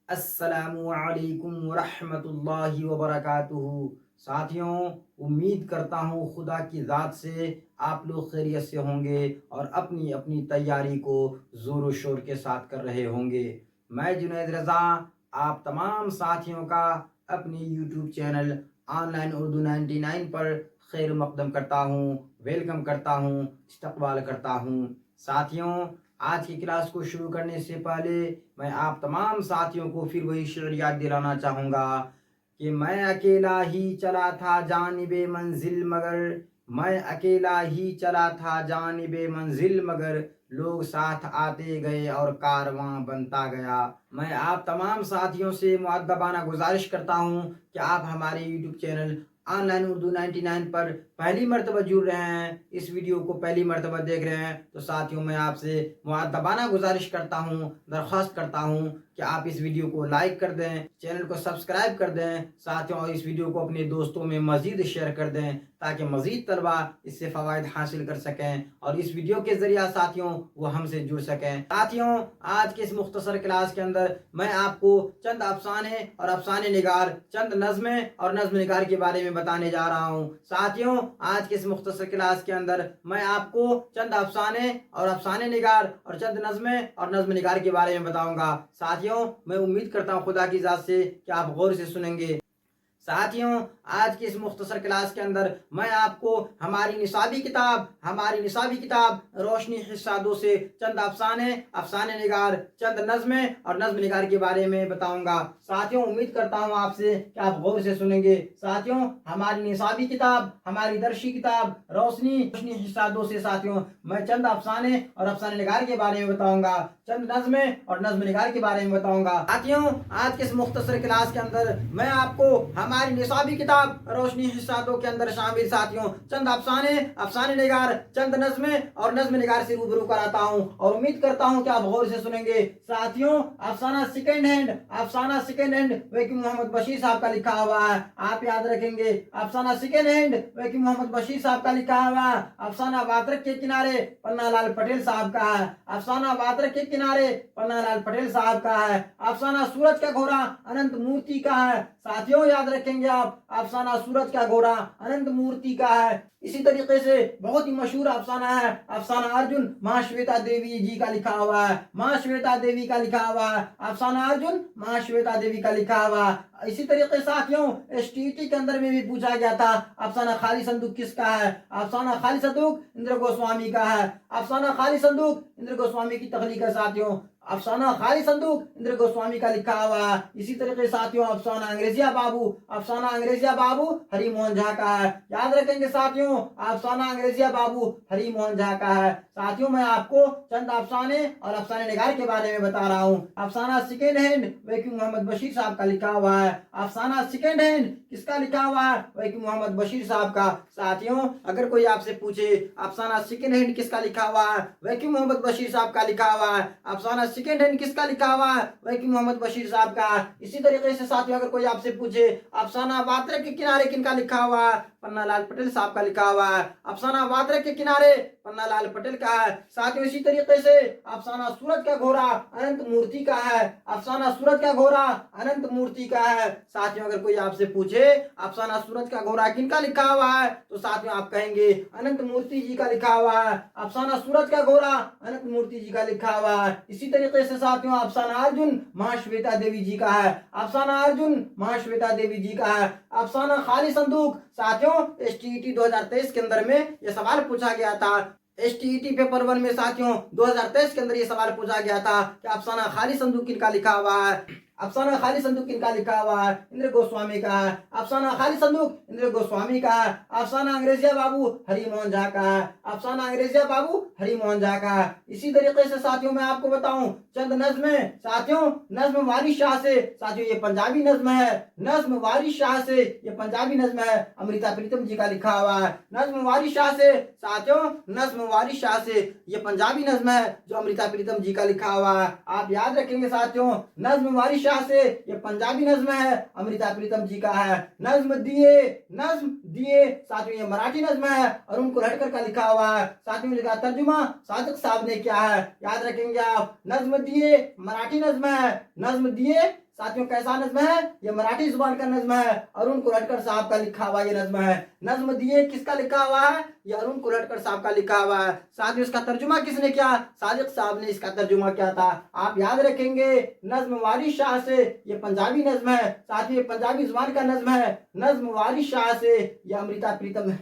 अस्सलामुअलैकुम वरहमतुल्लाहि वबरकातुहू। साथियों, उम्मीद करता हूँ खुदा की ज़ात से आप लोग खैरियत से होंगे और अपनी अपनी तैयारी को ज़ोर शोर के साथ कर रहे होंगे। मैं जुनैद रज़ा आप तमाम साथियों का अपनी यूट्यूब चैनल ऑनलाइन उर्दू 99 पर खैर मकदम करता हूँ, वेलकम करता हूँ, इस्तकबाल करता हूँ। साथियों, आज की क्लास को शुरू करने से पहले मैं आप तमाम साथियों को फिर वही शेर याद दिलाना चाहूँगा कि मैं अकेला ही चला था जानिबे मंजिल मगर, मैं अकेला ही चला था जानिबे मंजिल मगर, लोग साथ आते गए और कारवां बनता गया। मैं आप तमाम साथियों से मुअद्दबाना गुजारिश करता हूँ कि आप हमारे यूट्यूब चैनल ऑनलाइन उर्दू 99 पर पहली मर्तबा जुड़ रहे हैं, इस वीडियो को पहली मर्तबा देख रहे हैं, तो साथियों मैं आपसे मुअद्दबाना गुजारिश करता हूँ, दरख्वास्त करता हूँ कि आप इस वीडियो को लाइक कर दें, चैनल को सब्सक्राइब कर दें साथियों, और इस वीडियो को अपने दोस्तों में मज़ीद शेयर कर दें ताकि मज़ीद तलबा इससे फ़वाइद हासिल कर सकें और इस वीडियो के ज़रिए साथियों वो हमसे जुड़ सकें। साथियों, आज के इस मुख्तसर क्लास के अंदर मैं आपको चंद अफसाने और अफसाने निगार, चंद नज़में और नज़्म निगार के बारे में बताने जा रहा हूँ। साथियों, आज के इस मुख्तसर क्लास के अंदर मैं आपको चंद अफसाने और अफसाने निगार और चंद नज़में और नज़्म निगार के बारे में बताऊंगा। साथियों, मैं उम्मीद करता हूँ खुदा की ज़ात से कि आप गौर से सुनेंगे। साथियों, आज की इस मुख्तसर क्लास के अंदर मैं आपको हमारी निसाबी किताब रोशनी हिस्सादों से चंद अफसाने, अफसाने निगार, चंद नज़में और नज़्म निगार के बारे में बताऊंगा। साथियों, उम्मीद करता हूं आपसे कि आप गौर से सुनेंगे। साथियों, हमारी निसाबी किताब, हमारी दर्शी किताब रोशनी हिस्सादों से साथियों मैं चंद अफसाने और अफसाने निगार के बारे में बताऊंगा, चंद नज़में और नज़्म निगार के बारे में बताऊंगा। साथियों, आज के इस मुख्तसर क्लास के अंदर मैं आपको हमारी निसाबी किताब रोशनी हिस्सादों के अंदर शामिल साथियों चंद अफसाने, अफसाने निगार, चंद नज़में और नज़्म निगार से रूबरू कराता हूं और उम्मीद करता हूं कि आप गौर से सुनेंगे। साथियों, अफसाना सेकंड हैंड वकील मोहम्मद बशीर साहब का लिखा हुआ है, आप याद रखेंगे। अफसाना सेकंड हैंड वकील मोहम्मद बशीर साहब का लिखा हुआ है। अफसाना वात्रक के किनारे पन्नालाल पटेल साहब का है। अफसाना वात्रक के किनारे पन्नालाल पटेल साहब का है। अफसाना सूरज का घोड़ा अनंत मूर्ति का है। साथियों, याद रखेंगे आप, अफसाना सूरज का घोड़ा अनंत मूर्ति का है। इसी तरीके से बहुत ही मशहूर अफसाना है अफसाना अर्जुन महाश्वेता देवी जी का लिखा हुआ है, महाश्वेता देवी का लिखा हुआ है। अफसाना अर्जुन महाश्वेता देवी का लिखा हुआ है। इसी तरीके साथियों एसटीटी के अंदर में भी पूछा गया था अफसाना खाली संदूक किसका है। अफसाना खाली संदूक इंद्र गोस्वामी का है। अफसाना खाली संदूक इंद्र गोस्वामी की तख्लीक है साथियों। अफसाना खाली संदूक इंद्र गोस्वामी का लिखा हुआ है। इसी तरीके साथियों अफसाना अंग्रेजिया बाबू हरि मोहन झा का है। याद रखेंगे साथियों, अफसाना अंग्रेजिया बाबू हरि मोहन झा का है। साथियों, मैं आपको चंद अफसाने और अफसाने निगार के बारे में बता रहा हूँ। अफसाना सेकेंड हैंड वकील मोहम्मद बशीर साहब का लिखा हुआ है। अफसाना सेकेंड हैंड किसका लिखा हुआ है? वकील मोहम्मद बशीर साहब का। साथियों, अगर कोई आपसे पूछे अफसाना सेकेंड हैंड किसका लिखा हुआ है? वकील मोहम्मद बशीर साहब का लिखा हुआ है। अफसाना सेकेंड हैंड किसका लिखा हुआ है? वकील मोहम्मद बशीर साहब का। इसी तरीके से साथियों अगर कोई आपसे पूछे अफसाना वात्रक के किनारे किनका लिखा हुआ है? पन्नालाल पटेल साहब का लिखा हुआ है। अफसाना वात्रक के किनारे पन्नालाल पटेल का है। साथियों, इसी तरीके से अफसाना सूरज का घोड़ा अनंत मूर्ति का है। अफसाना सूरज का घोड़ा अनंत मूर्ति का है। साथियों, अगर कोई आपसे पूछे अफसाना सूरज का घोड़ा किनका लिखा हुआ है, तो साथियों आप कहेंगे अनंत मूर्ति जी का लिखा हुआ है। अफसाना सूरज का घोड़ा अनंत मूर्ति जी का लिखा हुआ है। इसी तरीके से साथियों अफसाना अर्जुन महाश्वेता देवी जी का है। अफसाना अर्जुन महाश्वेता देवी जी का है। अफसाना खाली संदूक साथियों एसटीईटी 2023 के अंदर में यह सवाल पूछा गया था। एसटीईटी पेपर 1 में साथियों 2023 के अंदर यह सवाल पूछा गया था कि अफसाना खाली संदूक किनका लिखा हुआ है। अफसाना खाली संदूक किनका लिखा हुआ है? इंद्र गोस्वामी का है। अफसाना खाली संदूक इंद्र गोस्वामी का है। अफसाना अंग्रेजिया बाबू हरि मोहन झा का है। अफसाना अंग्रेजिया बाबू हरि मोहन झा का है। इसी तरीके से साथियों मैं आपको बताऊं चंद नज़्में। साथियों, नज़्म वारिस शाह से, साथियों ये पंजाबी नज़्म है। नज़्म वारिस शाह से, ये पंजाबी नज़्म है, अमृता प्रीतम जी का लिखा हुआ है। नज़्म वारिस शाह से साथियों, नज़्म वारिस शाह से, ये पंजाबी नज़्म है जो अमृता प्रीतम जी का लिखा हुआ है। आप याद रखेंगे साथियों, नज़्म वारिस शाह से, ये पंजाबी नज़्म है, अमृता प्रीतम जी का है। नज़्म दिए साथियों ये मराठी नज़्म है और उनको रटकर का लिखा हुआ है। साथियों लिखा तर्जुमा सादिक साहब ने किया है। याद रखेंगे आप, नज़्म दिए मराठी नज़्म है, नज़्म दिए साथियों कैसा नज्म है, ये मराठी जुबान का नज्म है, अरुण कुलटकर साहब का लिखा हुआ ये नज्म है। नज्म दिए किसका लिखा हुआ है, ये अरुण कुलटकर साहब का लिखा हुआ है। साथियों इसका तर्जुमा किसने किया, सादिक साहब ने इसका तर्जुमा किया था। आप याद रखेंगे नज्म वारिस शाह से, ये पंजाबी नज्म है। साथियों ये पंजाबी जुबान का नज्म है, नज्म वारिस शाह से, ये अमृता प्रीतम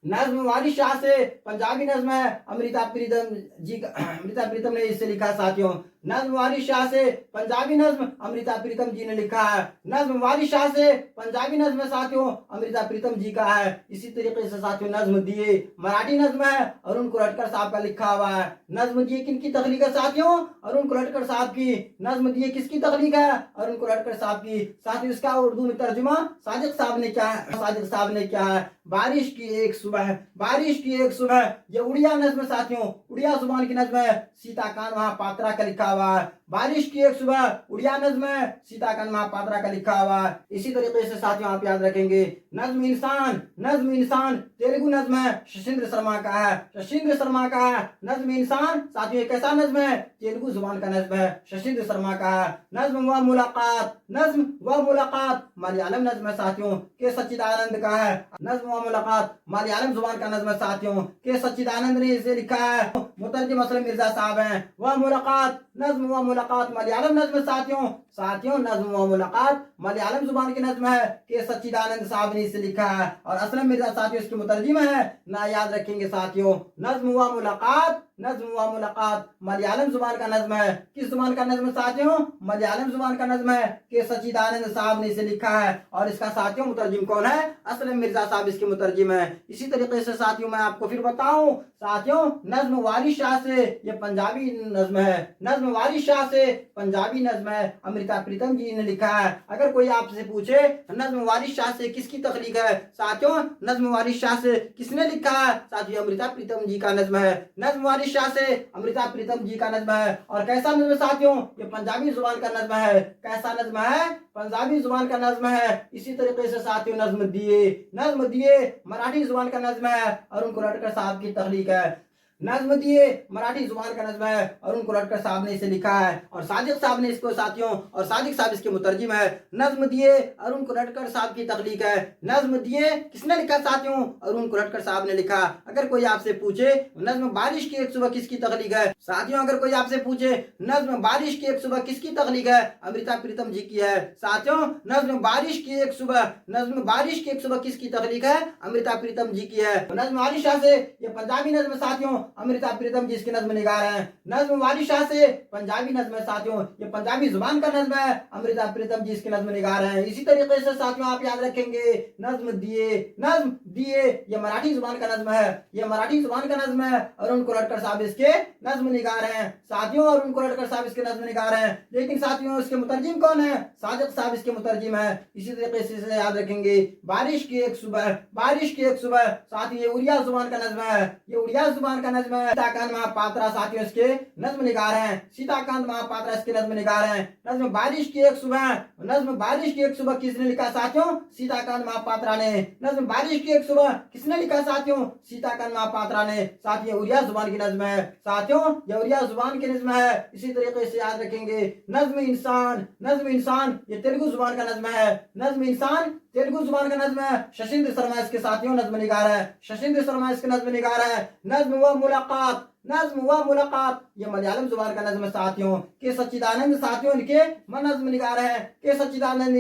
नज्म वारिस शाह से पंजाबी नज्म है, अमृता प्रीतम जी का अमृता प्रीतम ने इससे लिखा। साथियों नज्म वारिस शाह से पंजाबी नज्म अमृता प्रीतम जी ने लिखा है। नज्म वारिस शाह से पंजाबी नज्म साथियों अमृता प्रीतम जी का है। इसी तरीके से साथियों नज्म दिए मराठी नज्म है, अरुण कुलटकर साहब का लिखा हुआ है। नज्म दिए किनकी तख्लीक है साथियों, अरुण कुलटकर साहब की। नज्म दिए किसकी तख्लीक है, अरुण कुलटकर साहब की। साथियों इसका उर्दू में तर्जुमा सादिक साहब ने क्या है, सादिक साहब ने क्या है। बारिश की एक सुबह, बारिश की एक सुबह, ये उड़िया नज्म साथियों, उड़िया जुबान की नज्म है, सीताकांत महापात्रा का लिखा हुआ है। बारिश की एक सुबह उड़िया नज्म है, सीताकांत महापात्रा का लिखा हुआ है। इसी तरीके से साथियों आप याद रखेंगे नज्म इंसान, नज्म इंसान तेलुगु नज्म है, शशिंद्र शर्मा का है, शशिंद्र शर्मा का है। नज्म इंसान साथियों कैसा नज्म है, तेलुगु जुबान का नज्म है, शशिंद्र शर्मा का है। नज्म व मुलाकात, नज्म व मुलाकात मलयालम नज्म है साथियों, के सच्चिदानंद का है। नज्म व मुलाकात मलयालम जुबान का नज्म है साथियों, के सच्चिदानंद ने इसे लिखा है। मुतरजिम असलम मिर्जा साहब हैं। व मुलाकात, नज्म व मुलाकात मलयालम नज्म साथियों, साथियों नज्म व मुलाकात मलयालम जुबान की नज्म है, के सच्चिदानंद साहब ने इसे लिखा है। और असलम मिर्जा साथियों इसके मुतरजिम है। ना याद रखेंगे साथियों नज्म व मुलाकात, नज्म व मुलाकात मलयालम जुबान का नज्म है। किस जुबान का नज्म साथियों, मलयालम जुबान का नज्म है, के सच्चिदानंद साहब ने इसे लिखा है। और इसका साथियों मुतरजिम कौन है, असलम मिर्जा साहब इसके मुतरजिम है। इसी तरीके से साथियों मैं आपको फिर बताऊं साथियों नज्म वारिस शाह से, ये पंजाबी नज्म है, नज्म वारिस शाह से पंजाबी नज्म है, अमृता प्रीतम जी ने लिखा है। अगर कोई आपसे पूछे नज्म वारिस शाह से किसकी तख्लीक है, साथियों नज्म वारिस शाह से किसने लिखा है, साथियों अमृता प्रीतम जी का नज्म है। नज्म वारिस शाह से अमृता प्रीतम जी का नज्म है। और कैसा नज्म साथियों, ये पंजाबी जुबान का नज्म है। कैसा नज्म है, पंजाबी जुबान का नज्म है। इसी तरीके से साथियों नज्म दिए, नज्म दिए मराठी जुबान का नज्म है, अरुण कुलटकर साहब की तख्लीक है। नज्म दिए मराठी जुबान का नज्म है, अरुण कुलटकर साहब ने इसे लिखा है। और सादिक साहब ने इसको साथियों, और सादिक साहब इसके मुतरजिम है। नज्म दिए अरुण कुलटकर साहब की तख्लीक है। नज्म दिए किसने लिखा साथियों, अरुण कुलटकर साहब ने लिखा। अगर कोई आपसे पूछे नज्म बारिश की एक सुबह किसकी तख्लीक है, साथियों अगर कोई आपसे पूछे नज्म बारिश की एक सुबह किसकी तख्लीक है, अमृता प्रीतम जी की है। साथियों नज्म बारिश की एक सुबह, नज्म बारिश की एक सुबह किसकी तख्लीक है, अमृता प्रीतम जी की है। नज्म वारिस शाह से ये पंजाबी नज्म साथियों अमृता प्रीतम जी इसके नज्म निगार हैं। नज्म वारिस शाह से पंजाबी नज्म है साथियों, ये पंजाबी जुबान का नज्म है, अमृता प्रीतम जी इसके नज्म निगार हैं। इसी तरीके से साथियों आप याद रखेंगे नज्म दिए, नज्म दिए ये मराठी जुबान का नज्म है, ये मराठी जुबान का नज्म है, अरुण कुलटकर साहब इसके नज्म निगार हैं। साथियों अरुण कुलटकर साहब इसके नज्म निगार हैं, लेकिन साथियों इसके मुतरजिम कौन है, सादिक साहब इसके मुतरजिम है। इसी तरीके से याद रखेंगे बारिश की एक सुबह, बारिश की एक सुबह साथियों ये उड़िया जुबान का नज्म है, ये उड़िया जुबान का नज्म है। सीताकांत महापात्रा साथियों इसके नज्म निगार हैं, सीताकांत महापात्रा इसके नज्म निगार हैं। नज्म बारिश की एक सुबह, नज्म बारिश की एक सुबह किसने लिखा साथियों, सीताकांत महापात्रा ने। नज्म बारिश की एक सुबह किसने लिखा साथियों, सीताकांत महापात्रा ने। साथियों उड़िया जुबान की नज्म है, साथियों ये उड़िया जुबान की नज्म है। इसी तरीके से याद रखेंगे नज्म इंसान, नज्म इंसान ये तेलुगु जुबान का नज्म है, नज्म इंसान तेलुगु जुबान का नज्म है। शशिंद्र शर्मा इसके साथियों नज्म निगार है, शशिंद्र शर्मा इसके नज्म निगार है। नज्म व मुलाकात, नज्म व मुलाकात ये मलयालम जुबान का नज्म साथियों, के सच्चिदानंद साथियों इनके नज्म निगार है। के सच्चिदानंद,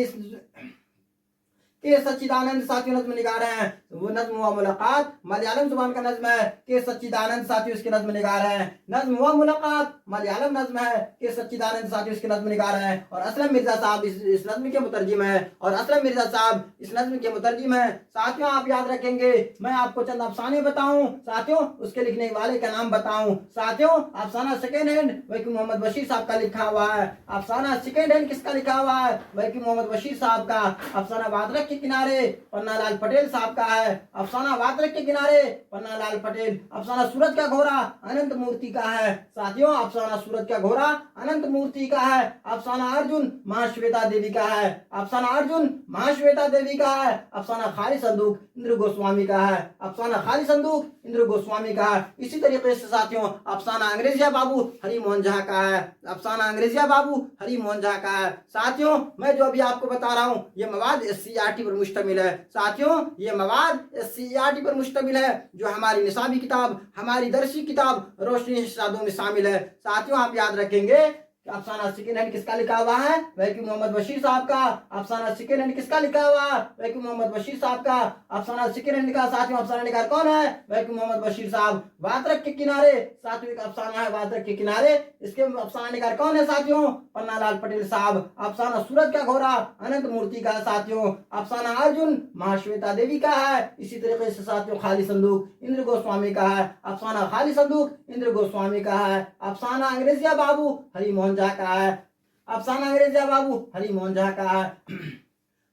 के सच्चिदानंद साथियों नज्म निगार हैं। वो नज्म व मुलाकात मलयालम जुबान का नज्म है, के सच्चिदानंद साथियों इसके नज्म निगार हैं। नज्म व मुलाकात मलयालम नज्म है, के सच्चिदानंद साथियों इसके नज्म निगार हैं। और असलम मिर्जा साहब इस नज्म के मुतरजिम है, और असलम मिर्जा साहब इस नज्म के मुतरजिम है। साथियों आप याद रखेंगे मैं आपको चंद अफसाने बताऊं साथियों, उसके लिखने वाले का नाम बताऊं। साथियों अफसाना सेकेंड हैंड वही मोहम्मद बशीर साहब का लिखा हुआ है। अफसाना सेकेंड हैंड किसका लिखा हुआ है, वही मोहम्मद बशीर साहब का। अफसाना वादरक के किनारे पन्नालाल पटेल साहब का है। अफसाना वादरक के किनारे पन्नालाल पटेल। अफसाना सूरज का घोड़ा अनंत मूर्ति का है। साथियों अफसाना सूरज का घोड़ा अनंत मूर्ति का है। अफसाना अर्जुन महाश्वेता देवी का है। अफसाना अर्जुन महाश्वेता देवी का है। अफसाना खाली संदूक इंद्र गोस्वामी का है। अफसाना खाली संदूक इंद्र गोस्वामी का है। इसी तरीके से साथियों अफसाना अंग्रेजिया बाबू हरि मोहन झा का है। अफसाना अंग्रेजिया बाबू हरि मोहन झा का है। साथियों मैं जो अभी आपको बता रहा हूँ ये मवाद SCERT पर मुश्तमिल है। साथियों ये मवाद SCERT पर मुश्तमिल है जो हमारी निसाबी किताब, हमारी दरसी किताब रोशनी इरशादों में शामिल है। साथियों आप याद रखेंगे अफसाना सेकेंड हैंड किसका लिखा हुआ है? वकील मोहम्मद बशीर साहब का। अफसाना सेकेंड हैंड किसका लिखा हुआ है? वकील मोहम्मद बशीर साहब का। अफसाना सेकेंड हैंड का साथियों अफसाना निगार कौन है? वकील मोहम्मद बशीर साहब। वात्रक के किनारे साथियों एक अफसाना है वात्रक के किनारे, इसके अफसाना निगार कौन है साथियों? पन्नालाल पटेल साहब। अफसाना सूरज का घोड़ा अनंत मूर्ति का साथियों। अफसाना अर्जुन महाश्वेता देवी का है। इसी तरीके से साथियों खाली संदूक इंद्र गोस्वामी का है। अफसाना खाली संदूक इंद्र गोस्वामी का है। अफसाना अंग्रेजिया बाबू हरि मोहन झा का है। अफसाना अंग्रेजिया बाबू हरि मोहन झा का है।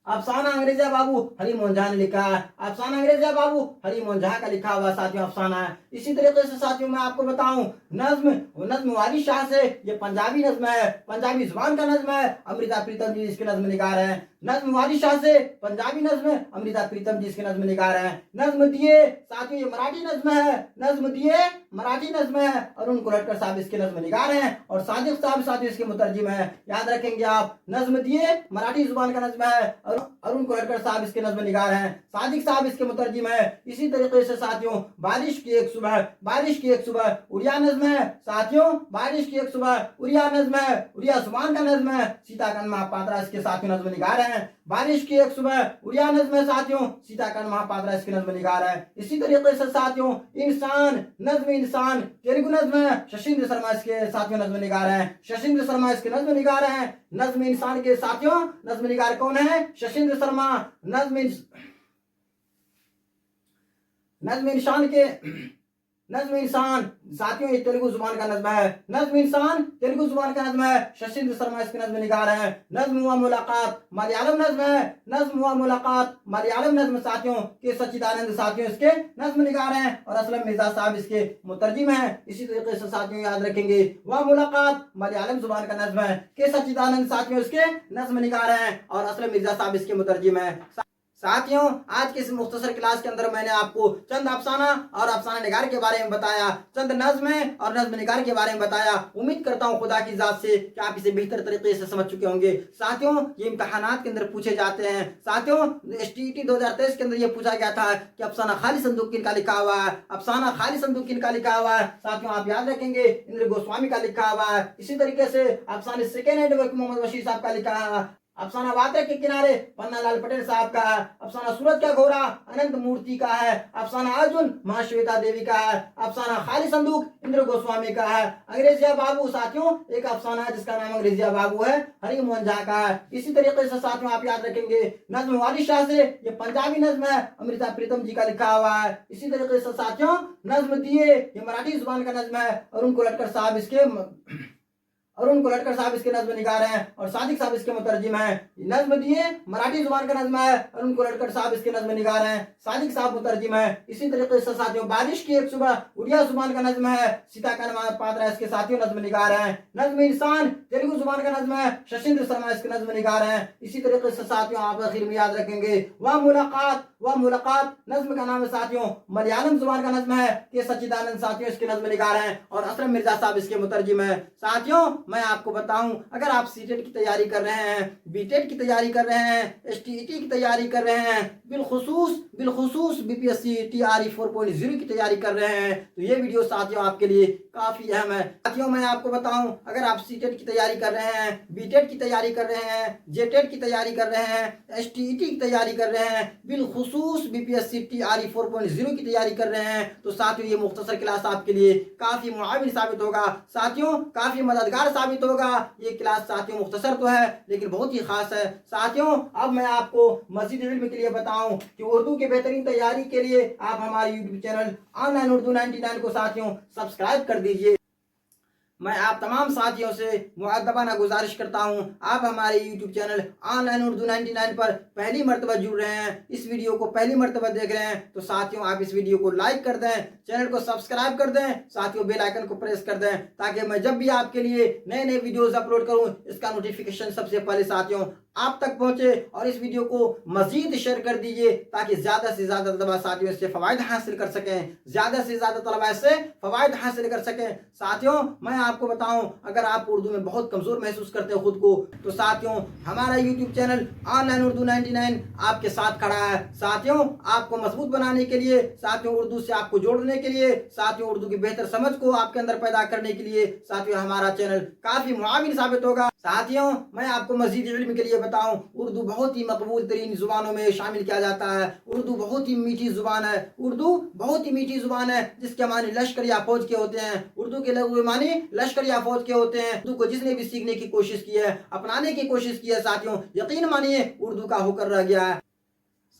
अफसाना अंग्रेजिया बाबू हरि मोहन झा ने लिखा है। अफसाना अंग्रेजिया बाबू हरि मोहन झा का लिखा हुआ साथियों अफसाना है। इसी तरीके से साथियों मैं आपको बताऊं नज्म वारिस शाह से, ये पंजाबी नज्म है, पंजाबी जुबान का नज्म है। अमृता प्रीतम जी इसके नज्म निगार हैं। नज्म वारिस शाह से पंजाबी नज्म, अमृता प्रीतम जी इसके नज्म निगार हैं। नज्म दिए साथियों ये मराठी नज्म है। नज्म दिए मराठी नज्म है। अरुण कुलटकर साहब इसके नज्म निगार हैं और सादिक साहब साथियों इसके मुतरजिम है। याद रखेंगे आप नज्म दिए मराठी जुबान का नज्म है। अरुण कुलटकर साहब इसके नज्म निगार हैं। सादिक साहब इसके मुतरजिम है। इसी तरीके से साथियों बारिश की एक सुबह उड़िया नज्म है। साथियों बारिश की एक सुबह उड़िया नज्म है, उड़िया जुबान का नज्म है। सीताकांत महापात्रा इसके साथियों नज्म निगार हैं। बारिश की एक सुबह उड़िया नज्म है साथियों। सीताकांत महापात्रा इसके नज्म निगार है। इसी तरीके से साथियों इंसान तेलुगु नज्म है। शशिंद्र शर्मा इसके साथियों नज्म निगार हैं। शशिंद्र शर्मा इसके नज्म निगार हैं। नज्म इंसान के साथियों नज्म निगार कौन है? शशिंद्र शर्मा। नज्म इंसान साथियों ये तेलुगु जुबान का नज्म है। नज्म इंसान तेलुगु जुबान का नज्म है। शशिंद्र शर्मा इसके नज्म निगार हैं। नज्म हुआ मुलाकात मलयालम नज्म है। नज्म हुआ मुलाकात मलयालम नज्म साथियों के सच्चिदानंद साथियों इसके नज्म निगार हैं और असलम मिर्जा साहब इसके मुतरजिम हैं। इसी तरीके से साथियों याद रखेंगे वह मुलाकात मलयालम जुबान का नज्म है, के सच्चिदानंद साथियों इसके नज्म निगार हैं और असलम मिर्जा साहब इसके मुतरजिम हैं। साथियों आज के इस मुख्तसर क्लास के अंदर मैंने आपको चंद अफसाना और अफसाना निगार के बारे में बताया, चंद नज़्में और नज़्म निगार के बारे में बताया। उम्मीद करता हूँ खुदा की ज़ात से कि आप इसे बेहतर तरीके से समझ चुके होंगे। साथियों ये इम्तहानात के अंदर पूछे जाते हैं। साथियों STET 2023 के अंदर ये पूछा गया था कि अफसाना खाली संदूक किनका लिखा हुआ है, अफसाना खाली संदूक किनका लिखा हुआ है। साथियों आप याद रखेंगे इंद्र गोस्वामी का लिखा हुआ है। इसी तरीके से अफसाने सेकेंड हैंड मोहम्मद बशीर साहब का लिखा है। अफसाना वात्रक के किनारे पन्नालाल पटेल साहब का है। अफसाना सूरज का घोड़ा अनंत मूर्ति का है। अफसाना अर्जुन महाश्वेता देवी का है। अफसाना खाली संदूक इंद्र गोस्वामी का है। अंग्रेजिया बाबू साथियों एक अफसाना है जिसका नाम अंग्रेजिया बाबू है, हरि मोहन झा का है। इसी तरीके से साथियों आप याद रखेंगे नज्म वारिस शाह से, ये पंजाबी नज्म है, अमृता प्रीतम जी का लिखा हुआ है। इसी तरीके से साथियों नज्म दिए ये मराठी जुबान का नज्म है, अरुण कुलटकर साहब इसके नज्म निगार हैं और सादिक साहब इसके मुतरजिम हैं। नज्म दिए मराठी जुबान का नज्म है, अरुण कुलटकर साहब इसके नज्म निगार हैं, सादिक साहब मुतरजिम हैं। इसी तरीके से साथियों बारिश की एक सुबह उड़िया जुबान का नज्म है, सीताकांत महापात्रा इसके साथियों नज्म निगार हैं। नज्म इंसान तेलुगु जुबान का नज्म है, शशिंद्र शर्मा इसके नज्म निगार हैं। इसी तरीके से साथियों आप आखिर में याद रखेंगे वह मुलाकात नज्म का नाम है साथियों, मलयालम जुबान का नज्म है, के सच्चिदानंद साथियों इसके नज्म निगार हैं और असलम मिर्जा साहब इसके मुतरजिम है। साथियों मैं आपको बताऊं अगर आप सीटेट की तैयारी कर रहे हैं, बीटेट की तैयारी कर रहे हैं, STET की तैयारी कर रहे हैं, बिलखुसूस BPSC TRE 4.0 की तैयारी कर रहे हैं तो ये वीडियो साथियों आपके लिए काफी अहम है। साथियों मैं आपको बताऊं अगर आप सीटेट की तैयारी कर रहे हैं, बीटेट की तैयारी कर रहे हैं, जेटेट की तैयारी कर रहे हैं, STET की तैयारी कर रहे हैं, बिलखुसूस BPSC TRE 4.0 की तैयारी कर रहे हैं तो साथियों ये मुख्तसर क्लास आपके लिए काफी मुआविन साबित होगा। साथियों काफी मददगार साबित होगा। ये क्लास साथियों मुख्तसर तो है लेकिन बहुत ही खास है। साथियों अब मैं आपको मज़ीद इल्म के लिए बताऊं कि उर्दू के बेहतरीन तैयारी के लिए आप हमारे YouTube चैनल ऑनलाइन उर्दू 99 को साथियों सब्सक्राइब कर दीजिए। मैं आप तमाम साथियों से मुअद्दबाना गुजारिश करता हूं आप हमारे YouTube चैनल ऑनलाइन उर्दू 99 पर पहली मर्तबा जुड़ रहे हैं, इस वीडियो को पहली मर्तबा देख रहे हैं तो साथियों आप इस वीडियो को लाइक कर दें, चैनल को सब्सक्राइब कर दें, साथियों बेल आइकन को प्रेस कर दें ताकि मैं जब भी आपके लिए नए वीडियोस अपलोड करूं इसका नोटिफिकेशन सबसे पहले साथियों आप तक पहुंचे और इस वीडियो को मजीद शेयर कर दीजिए ताकि ज़्यादा से ज़्यादा तलबा साथियों इससे फ़वाइद हासिल कर सकें, ज़्यादा से ज़्यादा तलबा इससे फ़वाइद हासिल कर सकें। साथियों मैं आपको बताऊं, अगर आप उर्दू में बहुत कमज़ोर महसूस करते हो खुद को, तो साथियों हमारा यूट्यूब चैनल ऑनलाइन उर्दू 99 आपके साथ खड़ा है। साथियों आपको मजबूत बनाने के लिए, साथियों उर्दू से आपको जोड़ने के लिए, साथियों उर्दू की बेहतर समझ को आपके अंदर पैदा करने के लिए साथियों हमारा चैनल काफ़ी मुआविन साबित होगा। साथियों मैं आपको मजीद इल्म के लिए बताऊं, उर्दू बहुत ही मकबूल तरीन ज़ुबानों में शामिल किया जाता है। उर्दू बहुत ही मीठी ज़ुबान है। उर्दू बहुत ही मीठी ज़ुबान है जिसके मानी लश्कर या फौज के होते हैं। उर्दू के लफ्ज़ मानी लश्कर या फौज के होते हैं। उर्दू को जिसने भी सीखने की कोशिश की है, अपनाने की कोशिश की है, साथियों यकीन मानिए उर्दू का होकर रह गया है।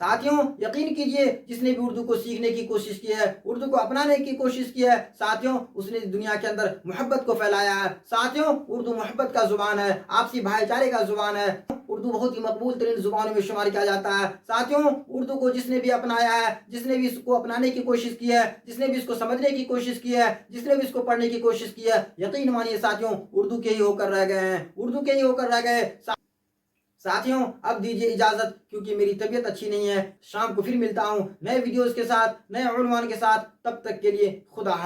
साथियों यकीन कीजिए जिसने भी उर्दू को सीखने की कोशिश की है, उर्दू को अपनाने की कोशिश की है, साथियों उसने दुनिया के अंदर मोहब्बत को फैलाया है। साथियों उर्दू मोहब्बत का जुबान है, आपसी भाईचारे का जुबान है। उर्दू बहुत ही मकबूल तरीन जुबानों में शुमार किया जाता है। साथियों उर्दू को जिसने भी अपनाया है, जिसने भी इसको अपनाने की कोशिश की है, जिसने भी इसको समझने की कोशिश की है, जिसने भी इसको पढ़ने की कोशिश की है, यकीन मानिए साथियों उर्दू के ही होकर रह गए हैं, उर्दू के ही होकर रह गए। साथियों अब दीजिए इजाजत क्योंकि मेरी तबीयत अच्छी नहीं है। शाम को फिर मिलता हूँ नए वीडियोस के साथ, नए उन्वान के साथ। तब तक के लिए खुदा हाफ़िज़।